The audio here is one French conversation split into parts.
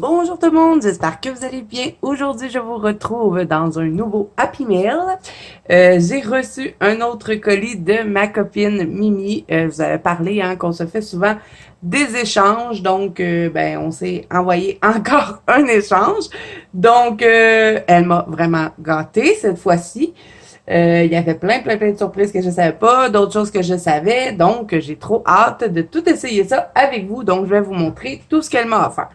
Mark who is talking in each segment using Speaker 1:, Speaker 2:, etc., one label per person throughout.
Speaker 1: Bonjour tout le monde, j'espère que vous allez bien. Aujourd'hui, je vous retrouve dans un nouveau Happy Mail. J'ai reçu un autre colis de ma copine Mimi. Je vous avais parlé qu'on se fait souvent des échanges, donc on s'est envoyé encore un échange. Donc, elle m'a vraiment gâtée cette fois-ci. Il y avait plein de surprises que je savais pas, d'autres choses que je savais, donc j'ai trop hâte de tout essayer ça avec vous. Donc, je vais vous montrer tout ce qu'elle m'a offert.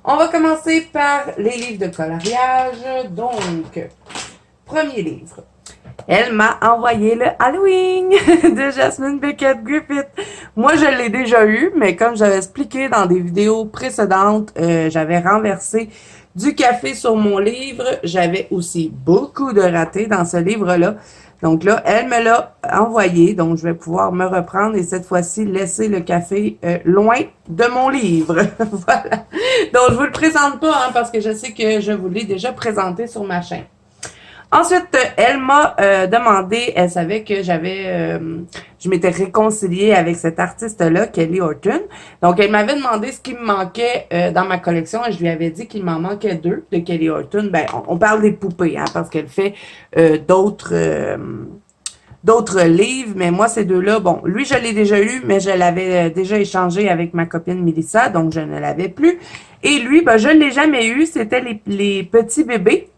Speaker 1: On va commencer par les livres de coloriage. Donc, premier livre. Elle m'a envoyé le Halloween de Jasmine Beckett Griffith. Moi, je l'ai déjà eu, mais comme j'avais expliqué dans des vidéos précédentes, j'avais renversé du café sur mon livre. J'avais aussi beaucoup de ratés dans ce livre-là. Donc là, elle me l'a envoyé, donc je vais pouvoir me reprendre et cette fois-ci laisser le café loin de mon livre. Voilà. Donc je vous le présente pas parce que je sais que je vous l'ai déjà présenté sur ma chaîne. Ensuite, elle m'a demandé, elle savait que je m'étais réconciliée avec cette artiste-là, Kelly Horton. Donc, elle m'avait demandé ce qui me manquait dans ma collection et je lui avais dit qu'il m'en manquait deux de Kelly Horton. Ben, on parle des poupées, parce qu'elle fait d'autres livres, mais moi, ces deux-là, bon, lui, je l'ai déjà eu, mais je l'avais déjà échangé avec ma copine Melissa, donc je ne l'avais plus. Et lui, ben, je ne l'ai jamais eu, c'était les petits bébés.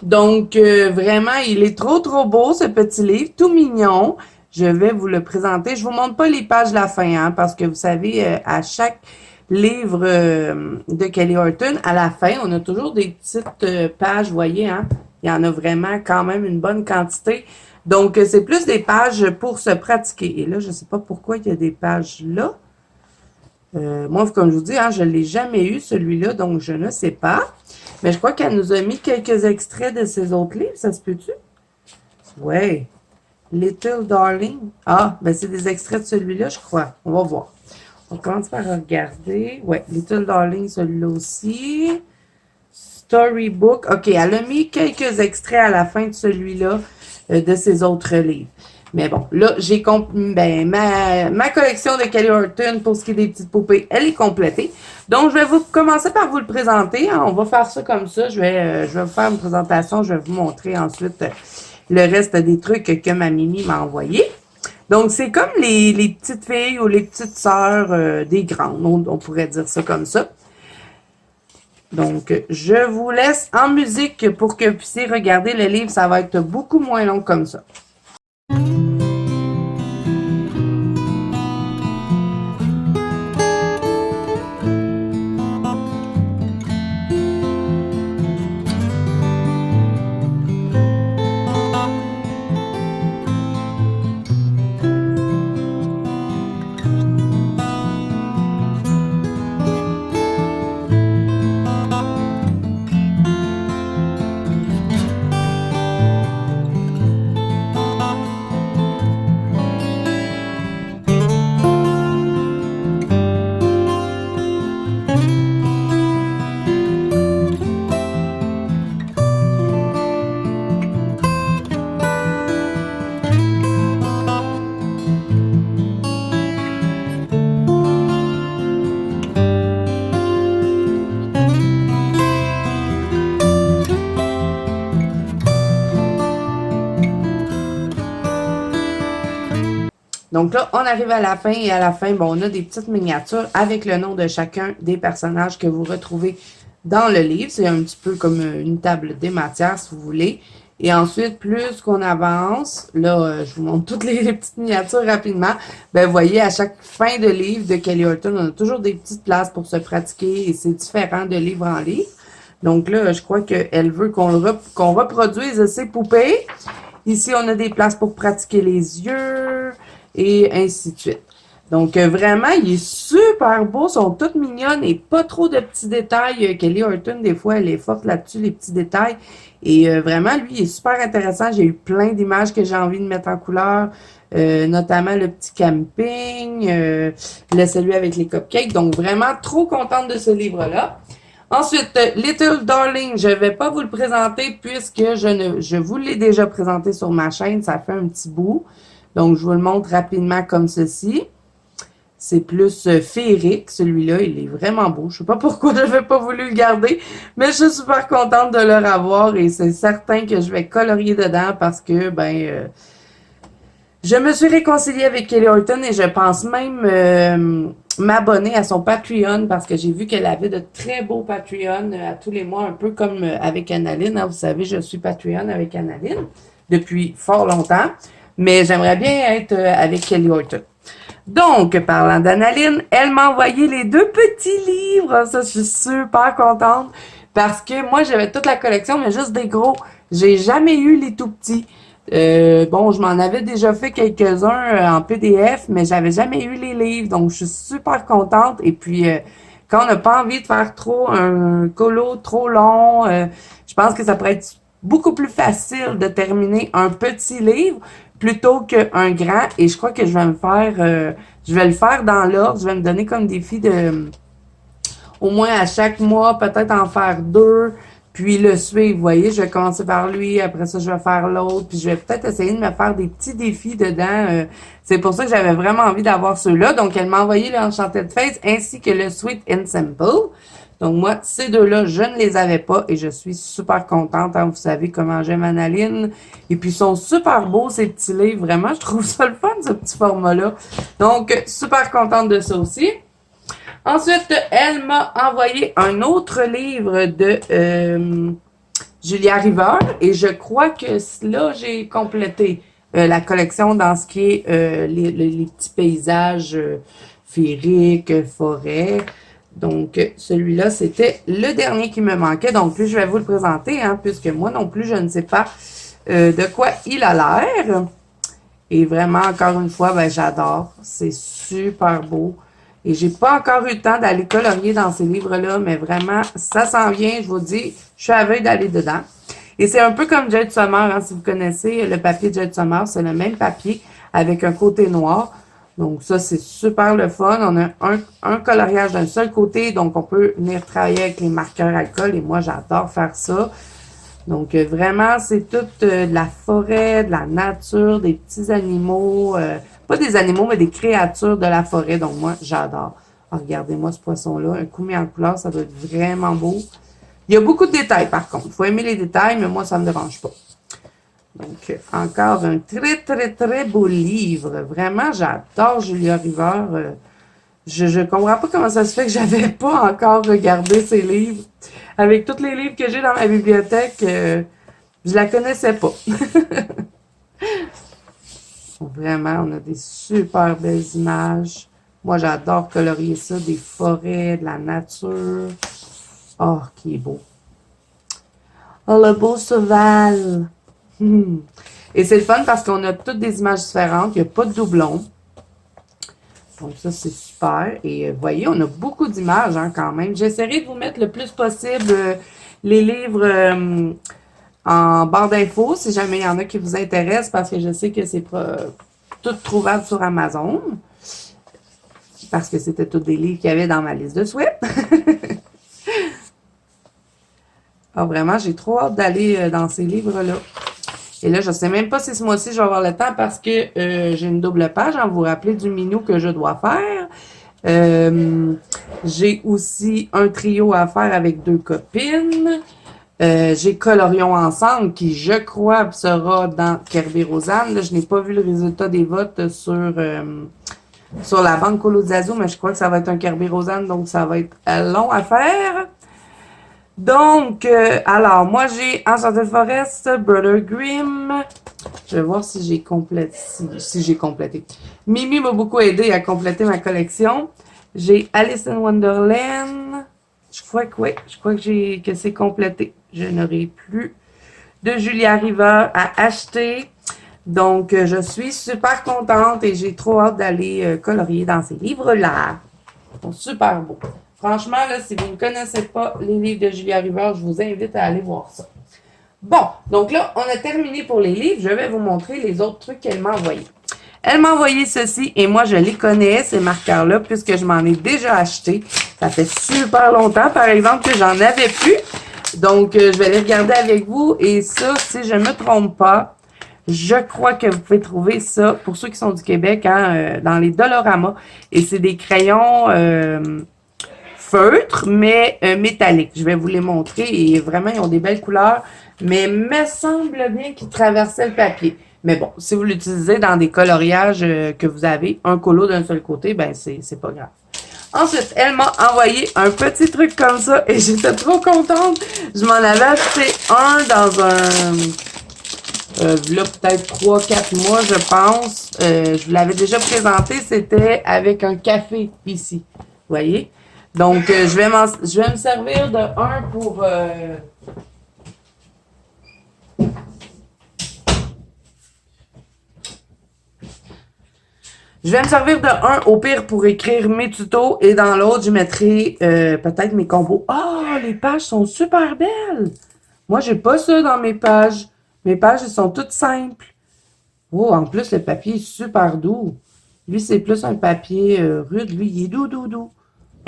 Speaker 1: Donc, vraiment, il est trop beau, ce petit livre, tout mignon. Je vais vous le présenter. Je vous montre pas les pages de la fin, parce que vous savez, à chaque livre de Kelly Horton, à la fin, on a toujours des petites pages, vous voyez, il y en a vraiment quand même une bonne quantité. Donc, c'est plus des pages pour se pratiquer. Et là, je sais pas pourquoi il y a des pages là. Moi, comme je vous dis, je ne l'ai jamais eu, celui-là, donc je ne sais pas. Mais je crois qu'elle nous a mis quelques extraits de ses autres livres, ça se peut-tu? Ouais. Little Darling. Ah, ben c'est des extraits de celui-là, je crois. On va voir. On commence par regarder. Ouais, Little Darling, celui-là aussi. Storybook. OK, elle a mis quelques extraits à la fin de celui-là, de ses autres livres. Mais bon, là, j'ai ma collection de Kelly Horton pour ce qui est des petites poupées, elle est complétée. Donc, je vais commencer par vous le présenter. On va faire ça comme ça. Je vais vous faire une présentation. Je vais vous montrer ensuite le reste des trucs que ma Mimi m'a envoyé. Donc, c'est comme les petites filles ou les petites sœurs des grandes. On pourrait dire ça comme ça. Donc, je vous laisse en musique pour que vous puissiez regarder le livre. Ça va être beaucoup moins long comme ça. Donc là, on arrive à la fin et à la fin, on a des petites miniatures avec le nom de chacun des personnages que vous retrouvez dans le livre. C'est un petit peu comme une table des matières, si vous voulez. Et ensuite, plus qu'on avance, là, je vous montre toutes les petites miniatures rapidement. Vous voyez, à chaque fin de livre de Kelly Horton, on a toujours des petites places pour se pratiquer et c'est différent de livre en livre. Donc là, je crois qu'elle veut qu'on reproduise ses poupées. Ici, on a des places pour pratiquer les yeux et ainsi de suite. Donc, vraiment, il est super beau, sont toutes mignonnes et pas trop de petits détails. Kelly Horton, des fois, elle est forte là-dessus, les petits détails. Et vraiment, lui, il est super intéressant. J'ai eu plein d'images que j'ai envie de mettre en couleur, notamment le petit camping, celui avec les cupcakes. Donc, vraiment, trop contente de ce livre-là. Ensuite, Little Darling, je vais pas vous le présenter puisque je vous l'ai déjà présenté sur ma chaîne. Ça fait un petit bout. Donc, je vous le montre rapidement comme ceci. C'est plus féerique, celui-là. Il est vraiment beau. Je sais pas pourquoi je n'avais pas voulu le garder, mais je suis super contente de le revoir et c'est certain que je vais colorier dedans parce que, je me suis réconciliée avec Kelly Horton et je pense même m'abonner à son Patreon parce que j'ai vu qu'elle avait de très beaux Patreons à tous les mois, un peu comme avec Annaline. Hein. Vous savez, je suis Patreon avec Annaline depuis fort longtemps, mais j'aimerais bien être avec Kelly Horton. Donc, parlant d'Annaline, elle m'a envoyé les 2 petits livres. Ça, je suis super contente parce que moi, j'avais toute la collection, mais juste des gros. J'ai jamais eu les tout petits. Bon, je m'en avais déjà fait quelques-uns en PDF, mais j'avais jamais eu les livres, donc je suis super contente. Et puis, quand on n'a pas envie de faire trop un colo trop long, je pense que ça pourrait être beaucoup plus facile de terminer un petit livre plutôt qu'un grand. Et je crois que je vais le faire dans l'ordre. Je vais me donner comme défi de, au moins à chaque mois, peut-être en faire 2. Puis le suivre, vous voyez, je vais commencer par lui, après ça, je vais faire l'autre, puis je vais peut-être essayer de me faire des petits défis dedans. C'est pour ça que j'avais vraiment envie d'avoir ceux-là. Donc, elle m'a envoyé le Enchanted Face ainsi que le Sweet and Simple. Donc, moi, ces deux-là, je ne les avais pas et je suis super contente. Hein, vous savez comment j'aime Annaline. Et puis, ils sont super beaux, ces petits livres. Vraiment, je trouve ça le fun, ce petit format-là. Donc, super contente de ça aussi. Ensuite, elle m'a envoyé un autre livre de Julia River et je crois que là, j'ai complété la collection dans ce qui est les petits paysages féeriques, forêts. Donc, celui-là, c'était le dernier qui me manquait. Donc, puis, je vais vous le présenter, hein, puisque moi non plus, je ne sais pas de quoi il a l'air. Et vraiment, encore une fois, j'adore. C'est super beau. Et j'ai pas encore eu le temps d'aller colorier dans ces livres-là, mais vraiment, ça s'en vient, je vous dis, je suis à veille d'aller dedans. Et c'est un peu comme Jade Summer, hein, si vous connaissez le papier Jade Summer, c'est le même papier avec un côté noir. Donc ça, c'est super le fun. On a un coloriage d'un seul côté, donc on peut venir travailler avec les marqueurs alcool et moi, j'adore faire ça. Donc vraiment, c'est toute de la forêt, de la nature, des petits animaux, pas des animaux, mais des créatures de la forêt. Donc, moi, j'adore. Regardez-moi ce poisson-là. Un coup mis en couleur, ça doit être vraiment beau. Il y a beaucoup de détails, par contre. Il faut aimer les détails, mais moi, ça ne me dérange pas. Donc, encore un très, très, très beau livre. Vraiment, j'adore Julia River. Je ne comprends pas comment ça se fait que j'avais pas encore regardé ces livres. Avec tous les livres que j'ai dans ma bibliothèque, je la connaissais pas. Vraiment, on a des super belles images. Moi, j'adore colorier ça, des forêts, de la nature. Oh, qui est beau. Oh, le beau cheval. Et c'est le fun parce qu'on a toutes des images différentes. Il n'y a pas de doublons. Donc, ça, c'est super. Et vous voyez, on a beaucoup d'images hein, quand même. J'essaierai de vous mettre le plus possible les livres en barre d'infos, si jamais il y en a qui vous intéressent, parce que je sais que c'est tout trouvable sur Amazon. Parce que c'était tous des livres qu'il y avait dans ma liste de souhaits. Ah, vraiment, j'ai trop hâte d'aller dans ces livres-là. Et là, je ne sais même pas si ce mois-ci, je vais avoir le temps parce que j'ai une double page. Hein, vous vous rappelez du minou que je dois faire. J'ai aussi un trio à faire avec 2 copines. J'ai Colorions ensemble qui, je crois, sera dans Kerby Rosanne. Là, je n'ai pas vu le résultat des votes sur la banque Colo Zazo, mais je crois que ça va être un Kerby Rosanne, donc ça va être long à faire. Donc, alors, moi, j'ai Enchanted Forest, Brother Grimm. Je vais voir si j'ai complété. Si j'ai complété. Mimi m'a beaucoup aidé à compléter ma collection. J'ai Alice in Wonderland. Je crois que oui. Je crois que c'est complété. Je n'aurai plus de Julia River à acheter. Donc, je suis super contente et j'ai trop hâte d'aller colorier dans ces livres-là. Ils sont super beaux. Franchement, là, si vous ne connaissez pas les livres de Julia River, je vous invite à aller voir ça. Bon, donc là, on a terminé pour les livres. Je vais vous montrer les autres trucs qu'elle m'a envoyés. Elle m'a envoyé ceci et moi, je les connais, ces marqueurs-là, puisque je m'en ai déjà acheté. Ça fait super longtemps, par exemple, que j'en avais plus. Donc, je vais les regarder avec vous. Et ça, si je ne me trompe pas, Je crois que vous pouvez trouver ça, pour ceux qui sont du Québec, hein, dans les Dolorama. Et c'est des crayons feutres, mais métalliques. Je vais vous les montrer. Et vraiment, ils ont des belles couleurs. Mais me semble bien qu'ils traversaient le papier. Mais bon, si vous l'utilisez dans des coloriages que vous avez, un colo d'un seul côté, ben c'est pas grave. Ensuite, elle m'a envoyé un petit truc comme ça et j'étais trop contente. Je m'en avais acheté un dans un... là, peut-être 3-4 mois, je pense. Je vous l'avais déjà présenté. C'était avec un café ici. Vous voyez? Donc, je vais me servir de un pour... Je vais me servir de un au pire pour écrire mes tutos et dans l'autre, je mettrai peut-être mes combos. Ah, oh, les pages sont super belles! Moi, j'ai pas ça dans mes pages. Mes pages, elles sont toutes simples. Oh, en plus, le papier est super doux. Lui, c'est plus un papier rude. Lui, il est doux, doux, doux.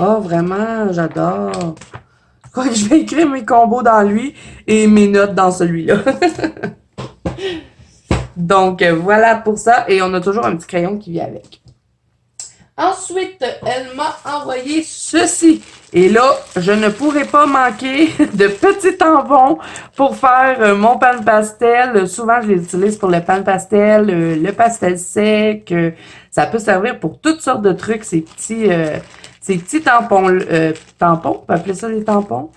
Speaker 1: Oh, vraiment, j'adore. Je crois que je vais écrire mes combos dans lui et mes notes dans celui-là. Donc, voilà pour ça. Et on a toujours un petit crayon qui vient avec. Ensuite, elle m'a envoyé ceci. Et là, je ne pourrais pas manquer de petits tampons pour faire mon pan pastel. Souvent, je les utilise pour le pan pastel, le pastel sec. Ça peut servir pour toutes sortes de trucs, ces petits tampons. Tampons, on peut appeler ça des tampons?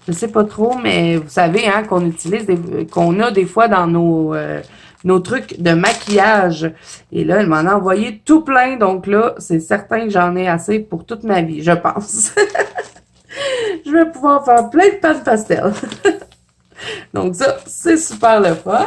Speaker 1: Je sais pas trop, mais vous savez, hein, qu'on utilise, qu'on a des fois dans nos trucs de maquillage. Et là, elle m'en a envoyé tout plein. Donc là, c'est certain que j'en ai assez pour toute ma vie, je pense. Je vais pouvoir faire plein de pâtes pastel. Donc ça, c'est super le fun.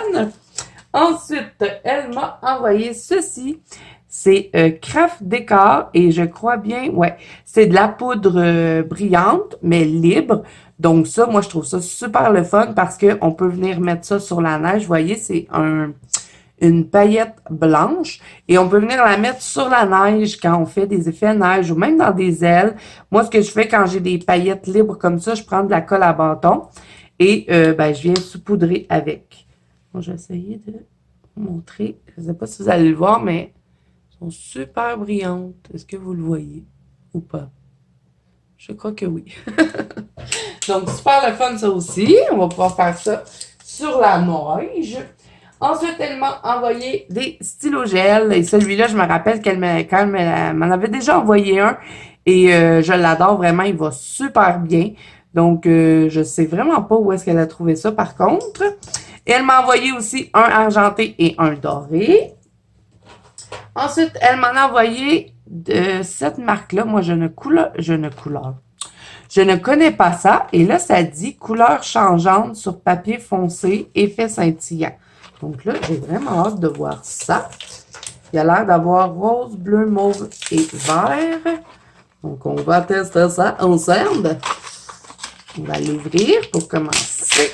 Speaker 1: Ensuite, elle m'a envoyé ceci. C'est Craft Décor et je crois bien, ouais, c'est de la poudre brillante, mais libre. Donc ça, moi, je trouve ça super le fun parce qu'on peut venir mettre ça sur la neige. Vous voyez, c'est une paillette blanche et on peut venir la mettre sur la neige quand on fait des effets neige ou même dans des ailes. Moi, ce que je fais quand j'ai des paillettes libres comme ça, je prends de la colle à bâton et ben, je viens saupoudrer avec. Bon, je vais essayer de vous montrer. Je ne sais pas si vous allez le voir, mais elles sont super brillantes. Est-ce que vous le voyez ou pas? Je crois que oui. Donc, super le fun ça aussi. On va pouvoir faire ça sur la neige. Ensuite, elle m'a envoyé des stylos gel. Et celui-là, je me rappelle qu'elle m'en avait déjà envoyé un. Et je l'adore vraiment. Il va super bien. Donc, je sais vraiment pas où est-ce qu'elle a trouvé ça par contre. Et elle m'a envoyé aussi un argenté et un doré. Ensuite, elle m'en a envoyé de cette marque-là. Moi, je ne connais pas ça. Et là, ça dit couleur changeante sur papier foncé, effet scintillant. Donc là, j'ai vraiment hâte de voir ça. Il a l'air d'avoir rose, bleu, mauve et vert. Donc, on va tester ça ensemble. On va l'ouvrir pour commencer.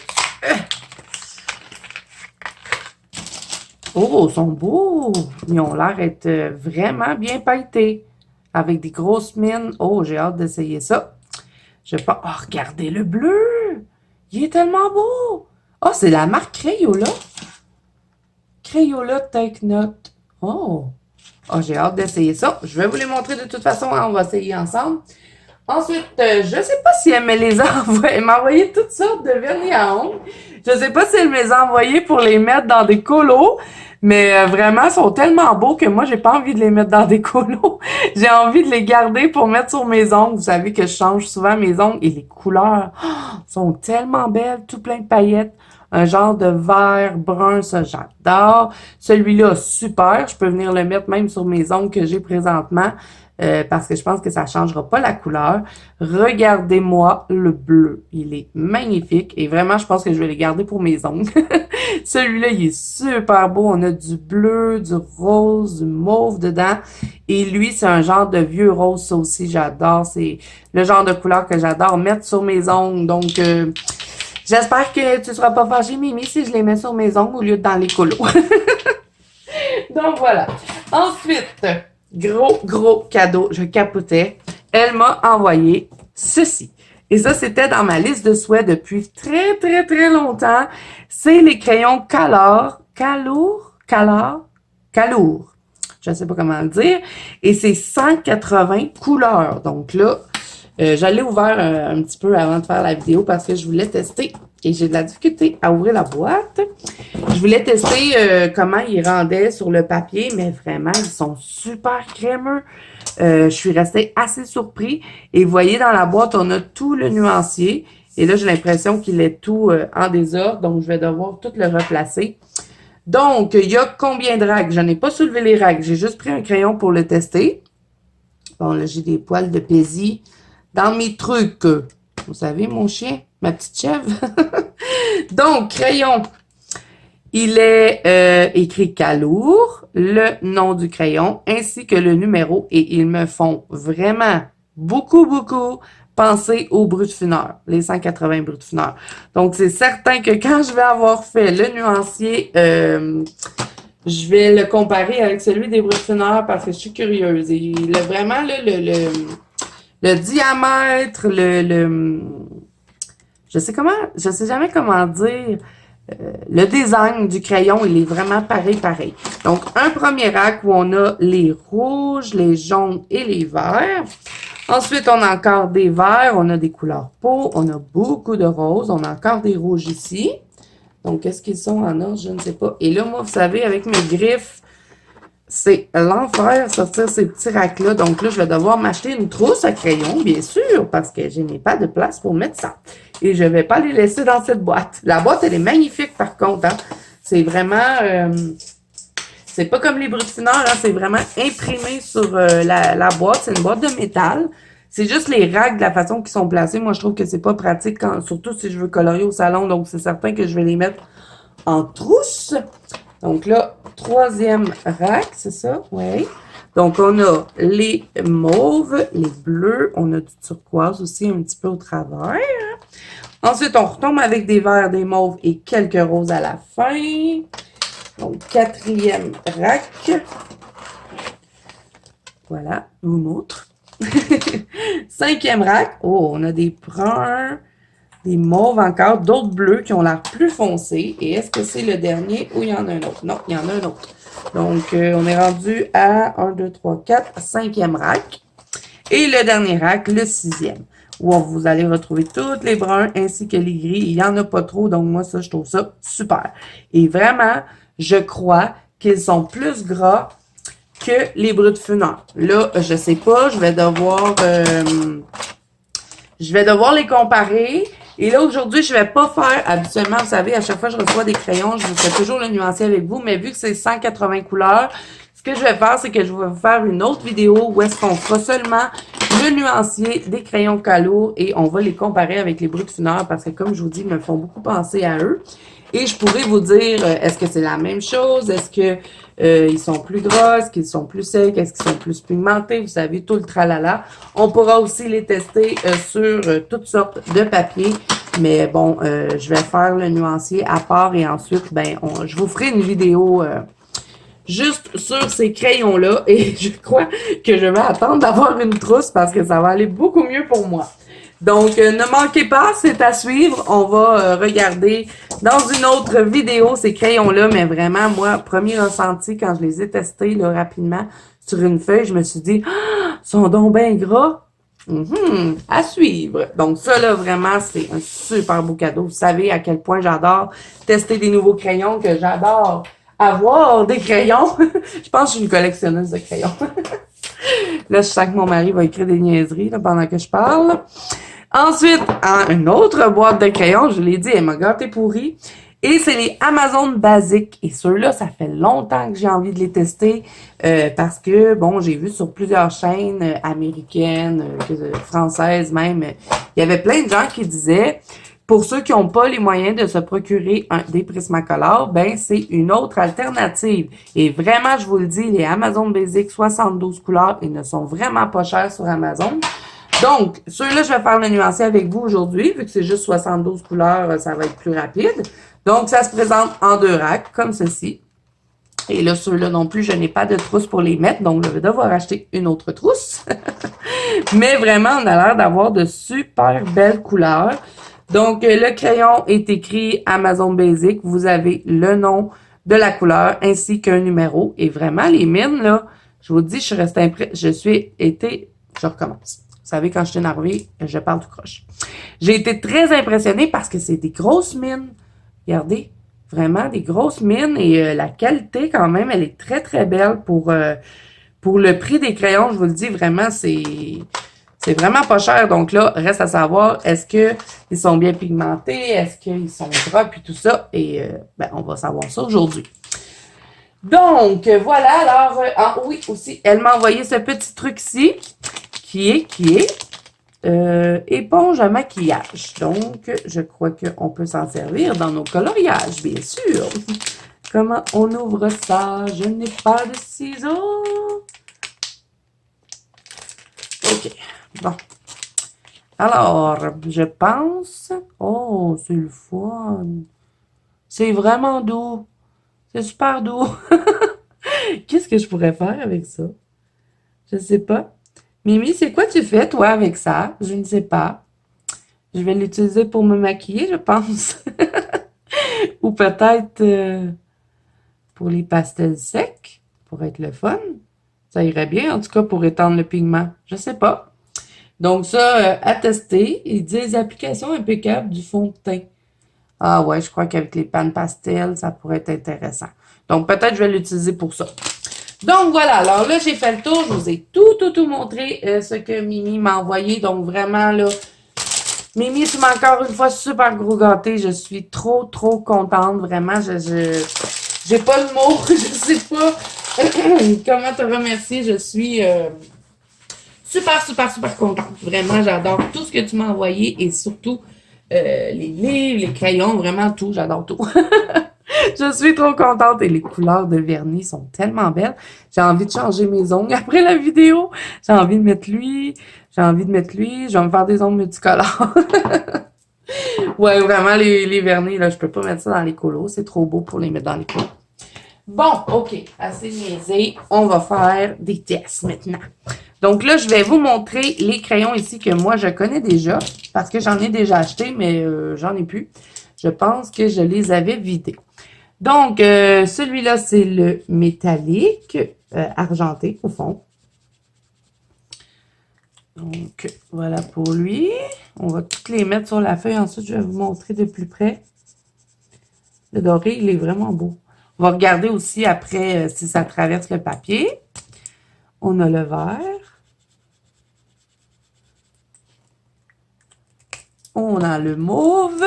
Speaker 1: Oh, ils sont beaux! Ils ont l'air d'être vraiment bien pailletés. Avec des grosses mines. Oh, j'ai hâte d'essayer ça. Je vais pas... Oh, regardez le bleu! Il est tellement beau! Oh, c'est la marque Crayola. Crayola Take Note. Oh! Oh, j'ai hâte d'essayer ça. Je vais vous les montrer de toute façon. On va essayer ensemble. Ensuite, je sais pas si elle me les a envoyés. Elle m'a envoyé toutes sortes de vernis à ongles. Je sais pas si elle me les a envoyés pour les mettre dans des colos. Mais vraiment, ils sont tellement beaux que moi, j'ai pas envie de les mettre dans des colos. J'ai envie de les garder pour mettre sur mes ongles. Vous savez que je change souvent mes ongles. Et les couleurs sont tellement belles. Tout plein de paillettes. Un genre de vert brun, ça, j'adore. Celui-là, super. Je peux venir le mettre même sur mes ongles que j'ai présentement. Parce que je pense que ça changera pas la couleur. Regardez-moi le bleu. Il est magnifique. Et vraiment, je pense que je vais les garder pour mes ongles. Celui-là, il est super beau. On a du bleu, du rose, du mauve dedans. Et lui, c'est un genre de vieux rose. Ça aussi, j'adore. C'est le genre de couleur que j'adore mettre sur mes ongles. Donc, j'espère que tu ne seras pas fâchée, Mimi, si je les mets sur mes ongles au lieu de dans les colos. Donc, voilà. Ensuite... Gros cadeau, je capotais. Elle m'a envoyé ceci. Et ça, c'était dans ma liste de souhaits depuis très longtemps. C'est les crayons Color Calour. Je ne sais pas comment le dire. Et c'est 180 couleurs. Donc là, j'allais ouvert un petit peu avant de faire la vidéo parce que je voulais tester. Et j'ai de la difficulté à ouvrir la boîte. Je voulais tester comment ils rendaient sur le papier, mais vraiment, ils sont super crémeux. Je suis restée assez surpris. Et vous voyez, dans la boîte, on a tout le nuancier. Et là, j'ai l'impression qu'il est tout en désordre. Donc, je vais devoir tout le replacer. Donc, il y a combien de racks? Je n'ai pas soulevé les racks. J'ai juste pris un crayon pour le tester. Bon, là, j'ai des poils de Paisy dans mes trucs. Vous savez, mon chien, ma petite chèvre. Donc, crayon. Il est écrit Calour, le nom du crayon, ainsi que le numéro. Et ils me font vraiment beaucoup penser aux Brutfuners, les 180 Brutfuners. Donc, c'est certain que quand je vais avoir fait le nuancier, je vais le comparer avec celui des Brutfuners parce que je suis curieuse. Et vraiment, là, le diamètre, je sais jamais comment dire, le design du crayon, il est vraiment pareil. Donc, un premier rack où on a les rouges, les jaunes et les verts. Ensuite, on a encore des verts, on a des couleurs peau, on a beaucoup de roses, on a encore des rouges ici. Donc, est-ce qu'ils sont en ordre? Je ne sais pas. Et là, moi, vous savez, avec mes griffes, c'est l'enfer sortir ces petits racks-là. Donc là, je vais devoir m'acheter une trousse à crayon, bien sûr, parce que je n'ai pas de place pour mettre ça. Et je ne vais pas les laisser dans cette boîte. La boîte, elle est magnifique, par contre. Hein? C'est vraiment... c'est pas comme les Brutfuners, hein? C'est vraiment imprimé sur la boîte. C'est une boîte de métal. C'est juste les racks, de la façon qu'ils sont placés. Moi, je trouve que c'est pas pratique, surtout si je veux colorier au salon. Donc, c'est certain que je vais les mettre en trousse. Donc là, troisième rack, c'est ça? Oui. Donc, on a les mauves, les bleus. On a du turquoise aussi un petit peu au travers. Ensuite, on retombe avec des verts, des mauves et quelques roses à la fin. Donc, quatrième rack. Voilà, je vous montre. Cinquième rack. Oh, on a des bruns, des mauves encore, d'autres bleus qui ont l'air plus foncés. Et est-ce que c'est le dernier ou il y en a un autre? Non, il y en a un autre. Donc, on est rendu à 1, 2, 3, 4, cinquième rack. Et le dernier rack, le sixième, où vous allez retrouver tous les bruns ainsi que les gris. Il n'y en a pas trop, donc moi, ça, je trouve ça super. Et vraiment, je crois qu'ils sont plus gras que les Brutfuners. Là, je sais pas, je vais devoir les comparer. Et là, aujourd'hui, je vais pas faire, habituellement, vous savez, à chaque fois que je reçois des crayons, je vous fais toujours le nuancier avec vous, mais vu que c'est 180 couleurs, ce que je vais faire, c'est que je vais vous faire une autre vidéo où est-ce qu'on fera seulement le nuancier des crayons Calour et on va les comparer avec les Brutfuners parce que, comme je vous dis, ils me font beaucoup penser à eux. Et je pourrais vous dire, est-ce que c'est la même chose? Est-ce que ils sont plus gras? Est-ce qu'ils sont plus secs? Est-ce qu'ils sont plus pigmentés? Vous savez, tout le tralala. On pourra aussi les tester sur toutes sortes de papiers. Mais bon, je vais faire le nuancier à part et ensuite, ben, je vous ferai une vidéo juste sur ces crayons-là. Et je crois que je vais attendre d'avoir une trousse parce que ça va aller beaucoup mieux pour moi. Donc, ne manquez pas, c'est à suivre. On va regarder dans une autre vidéo ces crayons-là. Mais vraiment, moi, premier ressenti, quand je les ai testés là, rapidement sur une feuille, je me suis dit, ah, ils sont donc bien gras. À suivre. Donc, ça, là, vraiment, c'est un super beau cadeau. Vous savez à quel point j'adore tester des nouveaux crayons, que j'adore avoir des crayons. Je pense que je suis une collectionneuse de crayons. Là, je sens que mon mari va écrire des niaiseries là, pendant que je parle. Ensuite, une autre boîte de crayons, je l'ai dit, elle m'a gâté pourri. Et c'est les Amazon Basic. Et ceux-là, ça fait longtemps que j'ai envie de les tester parce que, bon, j'ai vu sur plusieurs chaînes américaines, françaises même, il y avait plein de gens qui disaient, pour ceux qui n'ont pas les moyens de se procurer des Prismacolor, ben c'est une autre alternative. Et vraiment, je vous le dis, les Amazon Basic 72 couleurs, ils ne sont vraiment pas chers sur Amazon. Donc, ceux-là, je vais faire le nuancier avec vous aujourd'hui, vu que c'est juste 72 couleurs, ça va être plus rapide. Donc, ça se présente en deux racks, comme ceci. Et là, ceux-là non plus, je n'ai pas de trousse pour les mettre, donc je vais devoir acheter une autre trousse. Mais vraiment, on a l'air d'avoir de super belles couleurs. Donc, le crayon est écrit Amazon Basic. Vous avez le nom de la couleur ainsi qu'un numéro. Et vraiment, les mines, là, je vous dis, je suis restée je recommence. Vous savez, quand je suis énervée, je parle tout croche. J'ai été très impressionnée parce que c'est des grosses mines. Regardez, vraiment des grosses mines et la qualité, quand même, elle est très, très belle pour le prix des crayons. Je vous le dis, vraiment, c'est vraiment pas cher. Donc là, reste à savoir, est-ce qu'ils sont bien pigmentés? Est-ce qu'ils sont gras? Puis tout ça. Et on va savoir ça aujourd'hui. Donc, voilà. Alors, oui, aussi, elle m'a envoyé ce petit truc-ci qui est éponge à maquillage. Donc, je crois qu'on peut s'en servir dans nos coloriages, bien sûr. Comment on ouvre ça? Je n'ai pas de ciseaux. OK. Bon. Alors, je pense... Oh, c'est le fun. C'est vraiment doux. C'est super doux. Qu'est-ce que je pourrais faire avec ça? Je sais pas. Mimi, c'est quoi tu fais, toi, avec ça? Je ne sais pas. Je vais l'utiliser pour me maquiller, je pense. Ou peut-être pour les pastels secs, pour être le fun. Ça irait bien, en tout cas, pour étendre le pigment. Je sais pas. Donc ça, à tester. Ils disent application impeccable du fond de teint. Ah ouais, je crois qu'avec les pannes pastel, ça pourrait être intéressant. Donc peut-être je vais l'utiliser pour ça. Donc voilà, alors là, j'ai fait le tour. Je vous ai tout montré ce que Mimi m'a envoyé. Donc vraiment, là, Mimi, tu m'as encore une fois super gros gâté. Je suis trop contente. Vraiment, j'ai pas le mot. Je sais pas comment te remercier. Je suis super contente. Vraiment, j'adore tout ce que tu m'as envoyé et surtout les livres, les crayons, vraiment tout. J'adore tout. Je suis trop contente et les couleurs de vernis sont tellement belles. J'ai envie de changer mes ongles après la vidéo. J'ai envie de mettre lui. J'ai envie de mettre lui. Je vais me faire des ongles multicolores. Ouais, vraiment, les vernis, là, je peux pas mettre ça dans les colos. C'est trop beau pour les mettre dans les colos. Bon, OK. Assez niaisé. On va faire des tests maintenant. Donc là, je vais vous montrer les crayons ici que moi, je connais déjà. Parce que j'en ai déjà acheté, mais j'en ai plus. Je pense que je les avais vidés. Donc, celui-là, c'est le métallique argenté au fond. Donc, voilà pour lui. On va toutes les mettre sur la feuille. Ensuite, je vais vous montrer de plus près. Le doré, il est vraiment beau. On va regarder aussi après si ça traverse le papier. On a le vert. On a le mauve.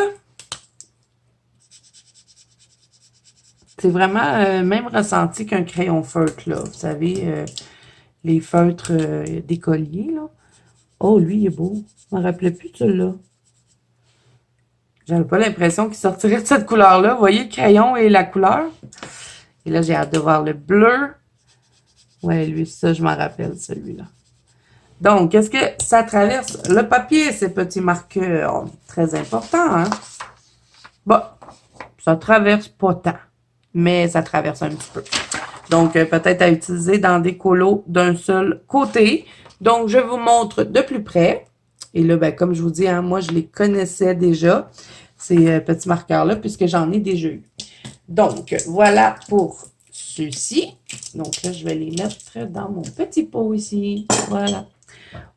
Speaker 1: C'est vraiment même ressenti qu'un crayon feutre, là. Vous savez, les feutres d'écolier, là. Oh, lui, il est beau. Je ne me rappelais plus de celui-là. J'avais pas l'impression qu'il sortirait de cette couleur-là. Vous voyez le crayon et la couleur? Et là, j'ai hâte de voir le bleu. Ouais, lui, ça, je m'en rappelle, celui-là. Donc, est-ce que ça traverse le papier, ces petits marqueurs? Très important, hein? Bon, ça traverse pas tant, mais ça traverse un petit peu. Donc, peut-être à utiliser dans des colos d'un seul côté. Donc, je vous montre de plus près. Et là, ben, comme je vous dis, hein, moi, je les connaissais déjà, ces petits marqueurs-là, puisque j'en ai déjà eu. Donc, voilà pour ceux-ci. Donc là, je vais les mettre dans mon petit pot ici. Voilà.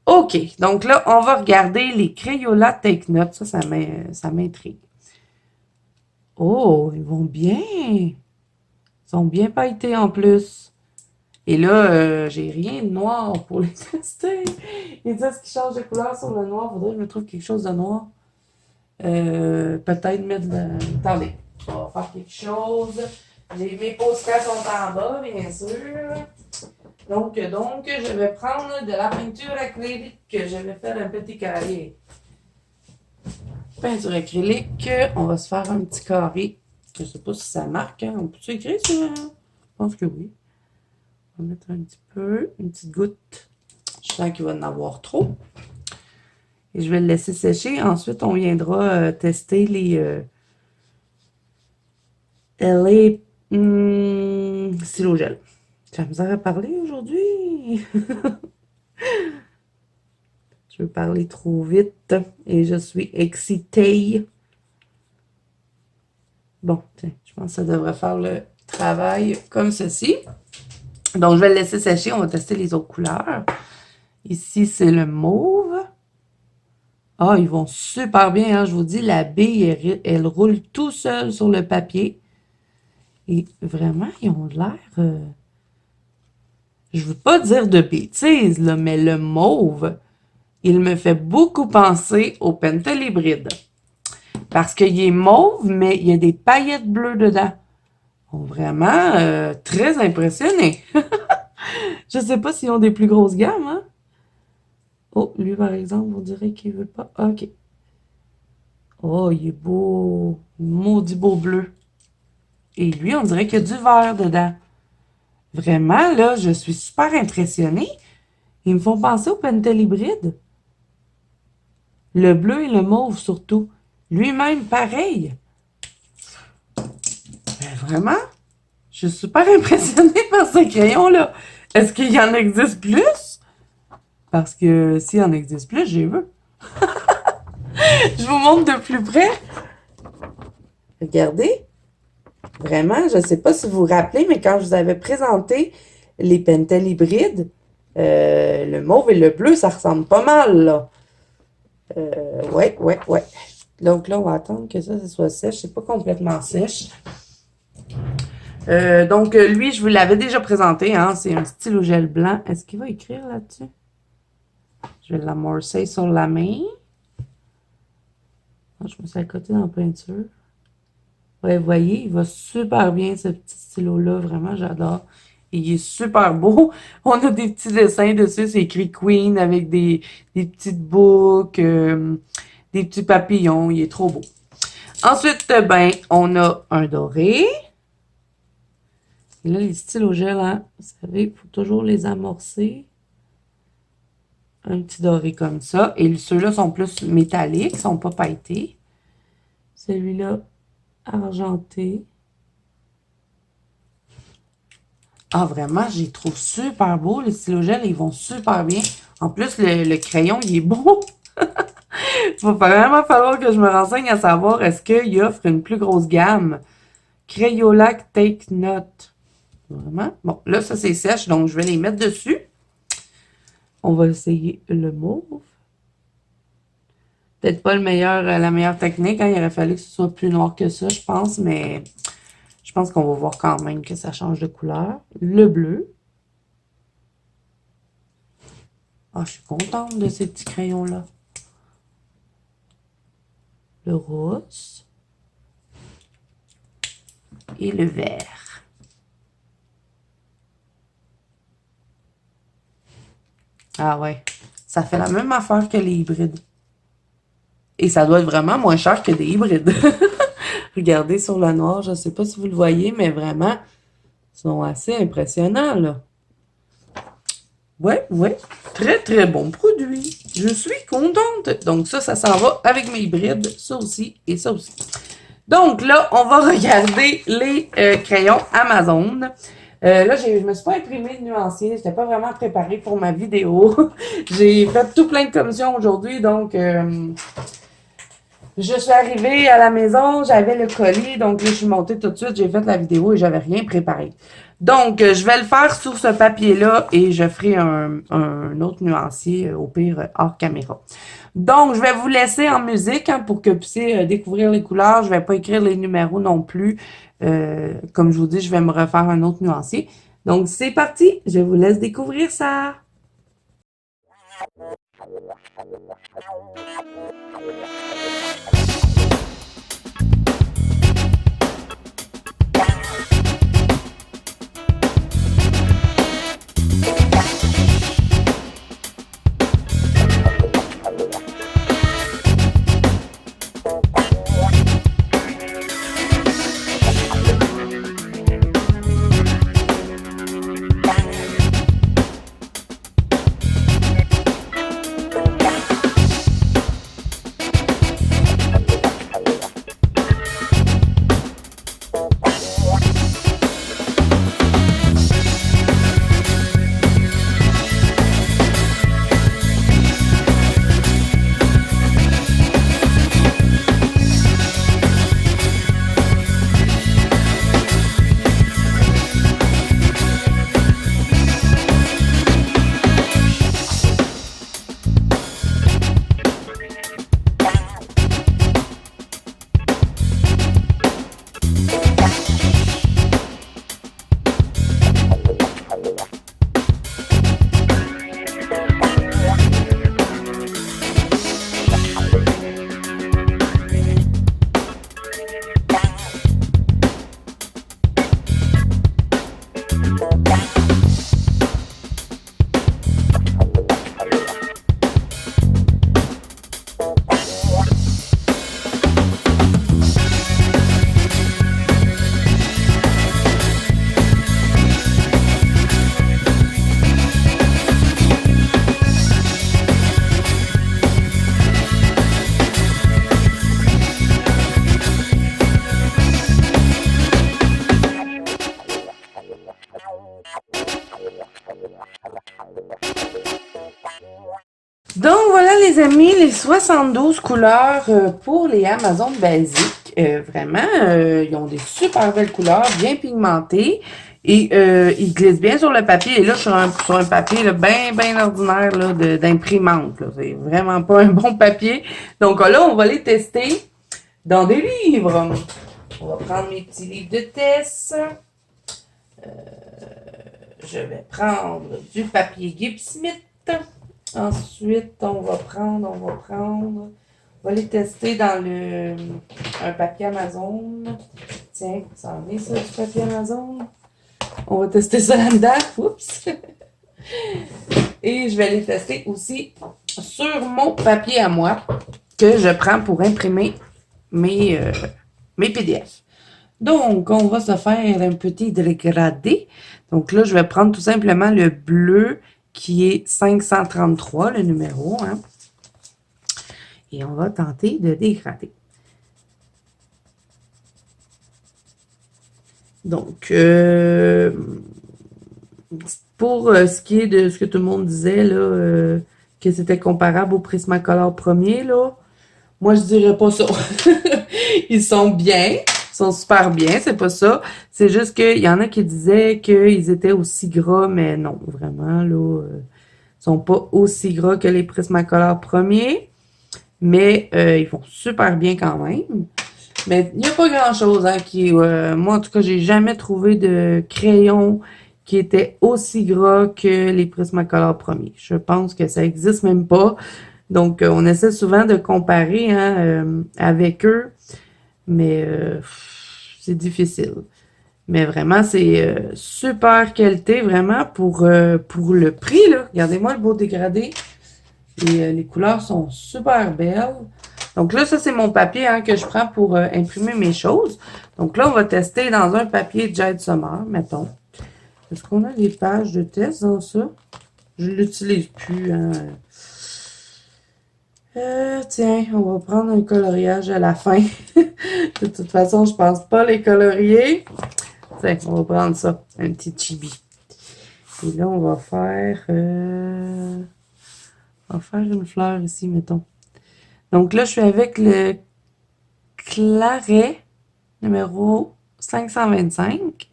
Speaker 1: OK. Donc là, on va regarder les Crayola Take Note. Ça m'intrigue. Oh, ils vont bien. Ils sont bien pailletés en plus. Et là, j'ai rien de noir pour les tester. Ils disent qu'ils changent de couleur sur le noir. Faudrait que je me trouve quelque chose de noir. Peut-être mettre de... Attendez, on va faire quelque chose. Mes posters sont en bas, bien sûr. Donc, je vais prendre de la peinture acrylique. Je vais faire un petit carré. Peinture acrylique. On va se faire un petit carré. Je ne sais pas si ça marque. Hein. On peut-tu écrire ça? Je pense que oui. On va mettre un petit peu, une petite goutte. Je sens qu'il va en avoir trop. Et je vais le laisser sécher. Ensuite, on viendra tester les stylo gel. J'ai la misère à parler aujourd'hui. Je veux parler trop vite et je suis excitée. Bon, tiens, je pense que ça devrait faire le travaille comme ceci. Donc, je vais le laisser sécher. On va tester les autres couleurs. Ici, c'est le mauve. Ah, ils vont super bien, hein? Je vous dis, la bille, elle roule tout seul sur le papier. Et vraiment, ils ont l'air... je veux pas dire de bêtises, là, mais le mauve, il me fait beaucoup penser au Pentel hybride. Parce qu'il est mauve, mais il y a des paillettes bleues dedans. Ils sont vraiment très impressionnés. Je sais pas s'ils ont des plus grosses gammes, hein? Oh, lui, par exemple, on dirait qu'il veut pas. OK. Oh, il est beau. Maudit beau bleu. Et lui, on dirait qu'il y a du vert dedans. Vraiment, là, je suis super impressionnée. Ils me font penser au Pentel hybride. Le bleu et le mauve, surtout. Lui-même, pareil. Mais vraiment, je suis super impressionnée par ce crayon-là. Est-ce qu'il y en existe plus? Parce que s'il y en existe plus, j'y veux. Je vous montre de plus près. Regardez. Vraiment, je ne sais pas si vous vous rappelez, mais quand je vous avais présenté les Pentel hybrides, le mauve et le bleu, ça ressemble pas mal, là. Ouais. Donc là, on va attendre que ça soit sèche. C'est pas complètement sèche. Donc, lui, je vous l'avais déjà présenté, hein. C'est un stylo gel blanc. Est-ce qu'il va écrire là-dessus? Je vais l'amorcer sur la main. Je me suis à côté dans la peinture. Ouais, vous voyez, il va super bien, ce petit stylo-là. Vraiment, j'adore. Il est super beau. On a des petits dessins dessus. C'est écrit Queen avec des petites boucles, des petits papillons. Il est trop beau. Ensuite, ben, on a un doré. Et là, les stylos gel, hein, vous savez, il faut toujours les amorcer. Un petit doré comme ça. Et ceux-là sont plus métalliques, ils sont pas pailletés. Celui-là, argenté. Ah, vraiment, je les trouve super beaux. Les stylos gel, ils vont super bien. En plus, le crayon, il est beau. Il va vraiment falloir que je me renseigne à savoir est-ce qu'il offre une plus grosse gamme. Crayolac Take Note. Vraiment. Bon, là, ça, c'est sèche, donc je vais les mettre dessus. On va essayer le mauve. Peut-être pas la meilleure technique. Hein? Il aurait fallu que ce soit plus noir que ça, je pense, mais je pense qu'on va voir quand même que ça change de couleur. Le bleu. Ah, je suis contente de ces petits crayons-là. Le rose. Et le vert. Ah ouais, ça fait la même affaire que les hybrides. Et ça doit être vraiment moins cher que des hybrides. Regardez sur le noir, je ne sais pas si vous le voyez, mais vraiment, ils sont assez impressionnants, là. Ouais, très, très bon produit. Je suis contente. Donc ça s'en va avec mes hybrides, ça aussi et ça aussi. Donc là, on va regarder les crayons Amazon. Là, je me suis pas imprimé de nuancier. Je n'étais pas vraiment préparée pour ma vidéo. J'ai fait tout plein de commissions aujourd'hui, donc je suis arrivée à la maison, j'avais le colis, donc là, je suis montée tout de suite, j'ai fait la vidéo et j'avais rien préparé. Donc, je vais le faire sur ce papier-là et je ferai un autre nuancier, au pire, hors caméra. Donc, je vais vous laisser en musique hein, pour que vous puissiez découvrir les couleurs. Je vais pas écrire les numéros non plus. Comme je vous dis, je vais me refaire un autre nuancier. Donc, c'est parti. Je vous laisse découvrir ça. les amis, les 72 couleurs pour les Amazon basiques. Vraiment, ils ont des super belles couleurs, bien pigmentées. Et ils glissent bien sur le papier. Et là, je suis sur un papier bien ordinaire d'imprimante. C'est vraiment pas un bon papier. Donc là, on va les tester dans des livres. On va prendre mes petits livres de test. Je vais prendre du papier Gibbs Smith. Ensuite, on va les tester dans un papier Amazon. Tiens, ça en est ça, du papier Amazon. On va tester ça là-dedans. Oups! Et je vais les tester aussi sur mon papier à moi que je prends pour imprimer mes PDF. Donc, on va se faire un petit dégradé. Donc là, je vais prendre tout simplement le bleu qui est 533, le numéro. Hein? Et on va tenter de dégrader. Donc, pour ce qui est de ce que tout le monde disait, là, que c'était comparable au Prismacolor premier, là, moi, je dirais pas ça. Ils sont bien, ils sont super bien, c'est pas ça. C'est juste qu'il y en a qui disaient qu'ils étaient aussi gras, mais non, vraiment, là, ils sont pas aussi gras que les Prismacolor premiers, mais ils font super bien quand même. Mais il n'y a pas grand-chose hein, moi, en tout cas, j'ai jamais trouvé de crayon qui était aussi gras que les Prismacolor premiers. Je pense que ça existe même pas. Donc, on essaie souvent de comparer hein, avec eux, mais c'est difficile. Mais vraiment, c'est super qualité, vraiment, pour le prix. Là. Regardez-moi le beau dégradé. Et les couleurs sont super belles. Donc là, ça, c'est mon papier hein, que je prends pour imprimer mes choses. Donc là, on va tester dans un papier Jade Summer, mettons. Est-ce qu'on a des pages de test dans ça? Je ne l'utilise plus. Hein. Tiens, on va prendre un coloriage à la fin. De toute façon, je pense pas les colorier. Tiens, on va prendre ça, un petit chibi. Et là, on va faire une fleur ici, mettons. Donc là, je suis avec le claret numéro 525.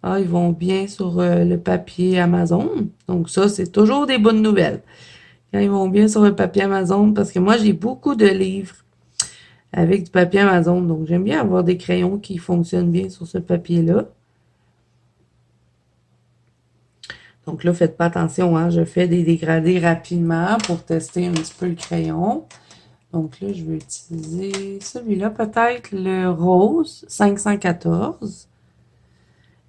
Speaker 1: Ah, ils vont bien sur le papier Amazon. Donc ça, c'est toujours des bonnes nouvelles. Quand ils vont bien sur le papier Amazon, parce que moi, j'ai beaucoup de livres avec du papier Amazon. Donc, j'aime bien avoir des crayons qui fonctionnent bien sur ce papier-là. Donc là, faites pas attention, hein, je fais des dégradés rapidement pour tester un petit peu le crayon. Donc là, je vais utiliser celui-là, peut-être le rose 514.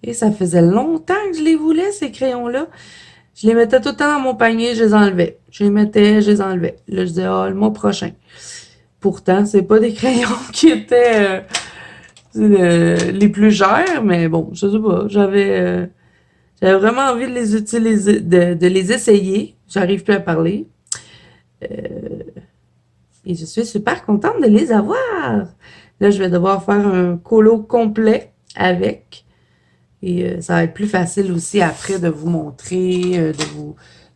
Speaker 1: Et ça faisait longtemps que je les voulais, ces crayons-là. Je les mettais tout le temps dans mon panier, je les enlevais. Je les mettais, je les enlevais. Là, je disais, ah, le mois prochain. Pourtant, c'est pas des crayons qui étaient les plus chers, mais bon, je sais pas, j'avais vraiment envie de les utiliser, de les essayer. J'arrive plus à parler. Et je suis super contente de les avoir. Là, je vais devoir faire un colo complet avec. Et ça va être plus facile aussi après de vous montrer,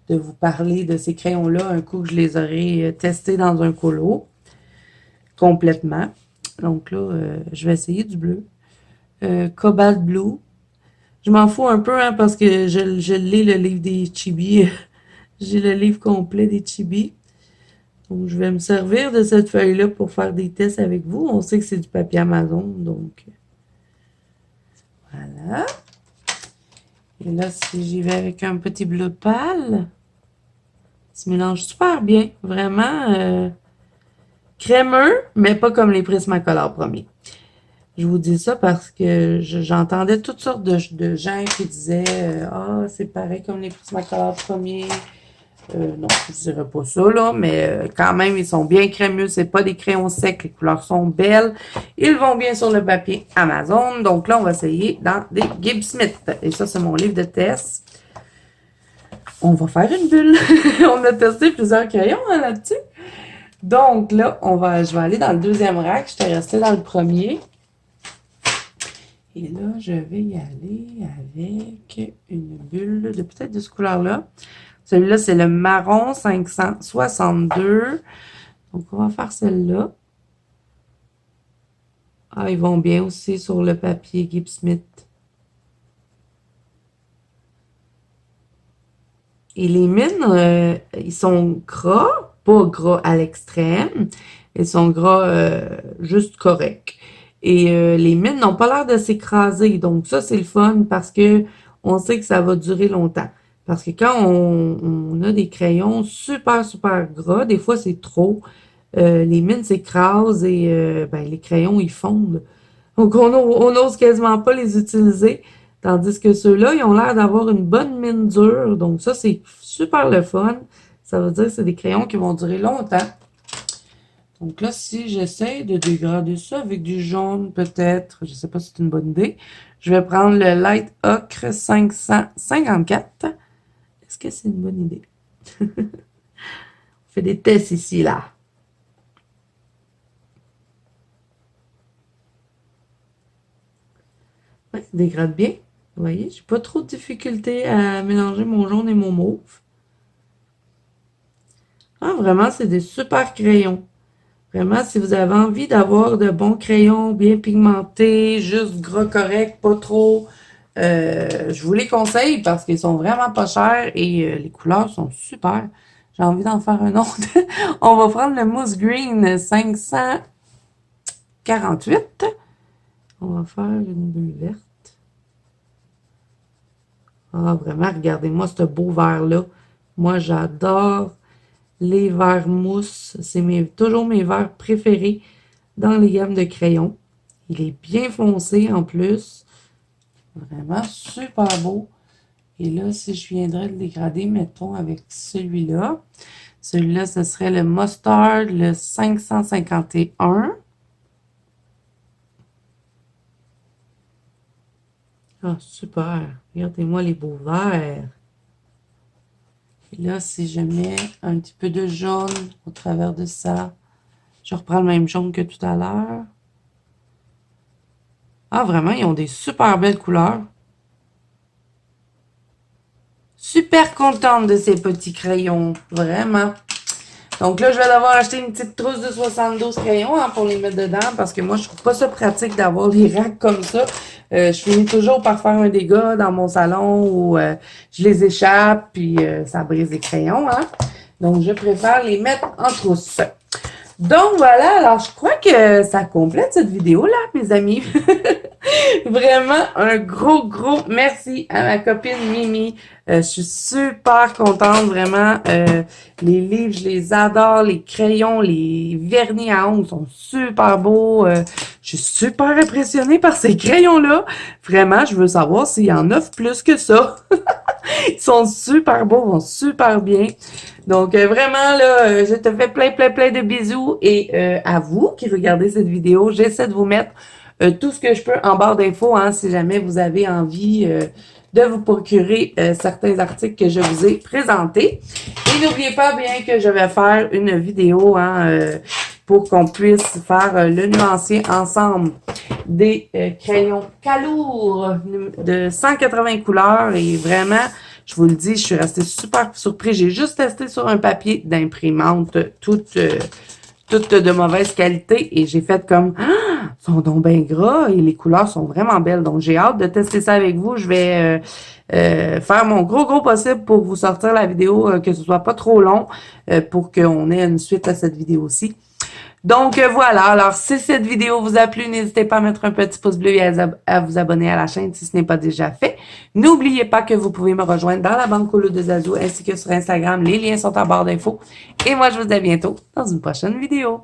Speaker 1: de vous parler de ces crayons-là un coup que je les aurai testés dans un colo complètement. Donc là, je vais essayer du bleu. Cobalt Blue. Je m'en fous un peu hein, parce que je lis le livre des chibis. J'ai le livre complet des chibis. Donc, je vais me servir de cette feuille-là pour faire des tests avec vous. On sait que c'est du papier Amazon, donc voilà. Et là, si j'y vais avec un petit bleu pâle, ça se mélange super bien. Vraiment crémeux, mais pas comme les Prismacolor premiers. Je vous dis ça parce que j'entendais toutes sortes de gens qui disaient ah, c'est pareil comme les Prismacolor premiers. Non, je dirais pas ça, là, mais quand même, ils sont bien crémeux. C'est pas des crayons secs. Les couleurs sont belles. Ils vont bien sur le papier Amazon. Donc là, on va essayer dans des Gibbs Smith. Et ça, c'est mon livre de test. On va faire une bulle. On a testé plusieurs crayons hein, là-dessus. Donc là, je vais aller dans le deuxième rack. J'étais restée dans le premier. Et là, je vais y aller avec une bulle de peut-être de ce couleur-là. Celui-là, c'est le marron 562. Donc, on va faire celle-là. Ah, ils vont bien aussi sur le papier Gibbs Smith. Et les mines, ils sont gras, pas gras à l'extrême. Ils sont gras juste corrects. Et les mines n'ont pas l'air de s'écraser. Donc ça, c'est le fun parce que on sait que ça va durer longtemps. Parce que quand on a des crayons super, super gras, des fois c'est trop, les mines s'écrasent et ben, les crayons, ils fondent. Donc on n'ose quasiment pas les utiliser. Tandis que ceux-là, ils ont l'air d'avoir une bonne mine dure. Donc ça, c'est super le fun. Ça veut dire que c'est des crayons qui vont durer longtemps. Donc là, si j'essaie de dégrader ça avec du jaune, peut-être, je ne sais pas si c'est une bonne idée, je vais prendre le Light Ocre 554. Est-ce que c'est une bonne idée? On fait des tests ici, là. Oui, ça dégrade bien. Vous voyez, j'ai pas trop de difficulté à mélanger mon jaune et mon mauve. Ah, vraiment, c'est des super crayons. Vraiment, si vous avez envie d'avoir de bons crayons bien pigmentés, juste gras correct, pas trop, je vous les conseille parce qu'ils sont vraiment pas chers et les couleurs sont super. J'ai envie d'en faire un autre. On va prendre le Mousse Green 548. On va faire une bulle verte. Ah, vraiment, regardez-moi ce beau vert-là. Moi, j'adore les verts mousse. C'est toujours mes verts préférés dans les gammes de crayons. Il est bien foncé en plus. Vraiment super beau. Et là, si je viendrais le dégrader, mettons, avec celui-là. Celui-là, ce serait le Mustard, le 551. Ah, super. Regardez-moi les beaux verts. Et là, si je mets un petit peu de jaune au travers de ça, je reprends le même jaune que tout à l'heure. Ah, vraiment, ils ont des super belles couleurs. Super contente de ces petits crayons, vraiment. Donc là, je vais devoir acheter une petite trousse de 72 crayons hein, pour les mettre dedans parce que moi, je trouve pas ça pratique d'avoir des racks comme ça. Je finis toujours par faire un dégât dans mon salon où je les échappe puis ça brise les crayons. Hein. Donc, je préfère les mettre en trousse. Donc voilà, alors je crois que ça complète cette vidéo-là, mes amis. Vraiment un gros merci à ma copine Mimi. Je suis super contente, vraiment. Les livres, je les adore. Les crayons, les vernis à ongles sont super beaux. Je suis super impressionnée par ces crayons-là. Vraiment, je veux savoir s'il y en offre plus que ça. Ils sont super beaux, vont super bien. Donc, vraiment, là, je te fais plein de bisous. Et à vous qui regardez cette vidéo, j'essaie de vous mettre tout ce que je peux en barre d'infos, hein, si jamais vous avez envie de vous procurer certains articles que je vous ai présentés. Et n'oubliez pas bien que je vais faire une vidéo hein, pour qu'on puisse faire le nuancier ensemble des crayons Calour de 180 couleurs. Et vraiment, je vous le dis, je suis restée super surprise. J'ai juste testé sur un papier d'imprimante toute de mauvaise qualité et j'ai fait comme ils sont donc bien gras et les couleurs sont vraiment belles. Donc j'ai hâte de tester ça avec vous. Je vais faire mon gros possible pour vous sortir la vidéo, que ce soit pas trop long pour qu'on ait une suite à cette vidéo aussi. Donc voilà, alors si cette vidéo vous a plu, n'hésitez pas à mettre un petit pouce bleu et à vous abonner à la chaîne si ce n'est pas déjà fait. N'oubliez pas que vous pouvez me rejoindre dans la banque Colo de Zazu ainsi que sur Instagram. Les liens sont en barre d'infos. Et moi, je vous dis à bientôt dans une prochaine vidéo.